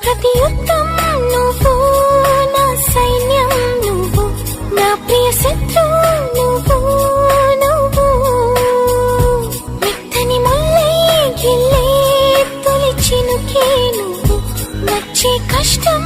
ప్రతి యుద్ధం నువ్వు, నా సైన్యం నువ్వు, నా ప్రియ శత్రువు నువ్వు నువ్వు. మెత్తని ముల్లై గిల్లే తొలి చినుకే నువ్వు, నచ్చే కష్టం